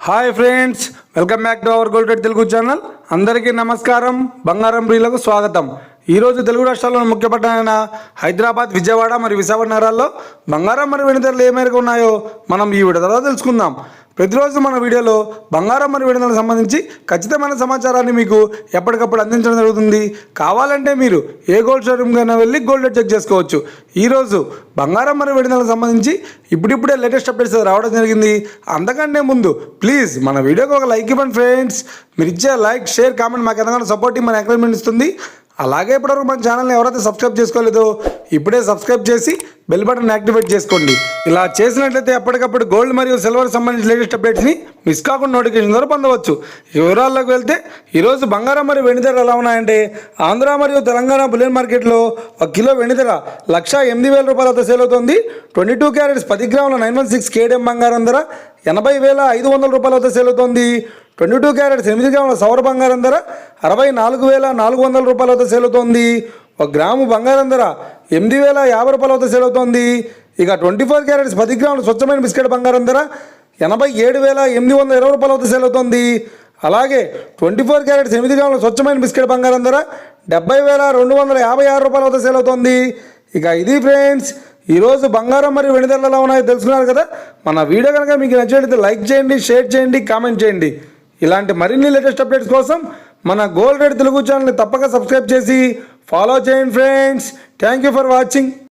Hi friends, welcome back to our gold rate Telugu channel. అందరికీ నమస్కారం. బంగారం ప్రియులకు స్వాగతం. ఈరోజు తెలుగు రాష్ట్రాల్లోని ముఖ్య పట్టణాలైన హైదరాబాద్, విజయవాడ మరియు విశాఖ నగరాల్లో బంగారం మరియు వెండి ధరలు ఏ మేరకు ఉన్నాయో మనం ఈ వీడియో ద్వారా తెలుసుకుందాం. ప్రతిరోజు మన వీడియోలో బంగారం మరియు వెండి ధరలకు సంబంధించి ఖచ్చితమైన సమాచారాన్ని మీకు ఎప్పటికప్పుడు అందించడం జరుగుతుంది. కావాలంటే మీరు ఏ గోల్డ్ షోరూమ్కైనా వెళ్ళి గోల్డ్ రేట్ చెక్ చేసుకోవచ్చు. ఈరోజు బంగారం మరియు వెండి ధరలకు సంబంధించి ఇప్పుడిప్పుడే లేటెస్ట్ అప్డేట్స్ రావడం జరిగింది. అంతకంటే ముందు ప్లీజ్ మన వీడియోకి ఒక లైక్ ఇవ్వండి ఫ్రెండ్స్. మీరు ఇచ్చే లైక్, షేర్, కామెంట్ మాకు ఎంతగానో సపోర్టింగ్, మన ఎంకరేజ్మెంట్ ఇస్తుంది. అలాగే ఇప్పటివరకు మన ఛానల్ని ఎవరైతే సబ్స్క్రైబ్ చేసుకోలేదో ఇప్పుడే సబ్స్క్రైబ్ చేసి బెల్ బటన్ యాక్టివేట్ చేసుకోండి. ఇలా చేసినట్లయితే ఎప్పటికప్పుడు గోల్డ్ మరియు సిల్వర్ సంబంధించిన లేటెస్ట్ అప్డేట్స్ని మిస్ కాకుండా నోటిఫికేషన్ ద్వారా పొందవచ్చు. ఈ వివరాల్లోకి వెళ్తే ఈరోజు బంగారం మరియు వెండి ధరలు ఎలా ఉన్నాయంటే, ఆంధ్ర మరియు తెలంగాణ బులియన్ మార్కెట్లో 1 కిలో వెండి ధర 1,08,000 రూపాయలతో సేల్ అవుతుంది. 22 క్యారెట్స్ 10 గ్రాముల 916 కేడిఎం బంగారం ధర 80,500 రూపాయలతో సేల్ అవుతుంది. 22 క్యారెట్స్ 8 గ్రాముల సౌర బంగారం ధర 64,400 రూపాయలతో సేల్ అవుతుంది. 1 గ్రాము బంగారం ధర 8,050 రూపాయలతో సేల్ అవుతుంది. ఇక 24 క్యారెట్స్ 10 గ్రాముల స్వచ్ఛమైన బిస్కెట్ బంగారం ధర 87,820 రూపాయలతో సేల్ అవుతుంది. అలాగే 24 క్యారెట్స్ 8 గ్రాముల స్వచ్ఛమైన బిస్కెట్ బంగారం ధర 70,256 రూపాయలతో సేల్ అవుతుంది. ఇక ఇది ఫ్రెండ్స్, ఈరోజు బంగారం మరియు వెండి ధరలు ఎలా ఉన్నాయో తెలుసుకున్నారు కదా. మన వీడియో కనుక మీకు నచ్చినట్లయితే లైక్ చేయండి, షేర్ చేయండి, కామెంట్ చేయండి. ఇలాంటి మరిన్ని లేటెస్ట్ అప్డేట్స్ కోసం మన గోల్డ్ రేట్ తెలుగు ఛానల్ని తప్పక సబ్స్క్రైబ్ చేసి ఫాలో చేయండి friends. Thank you for watching.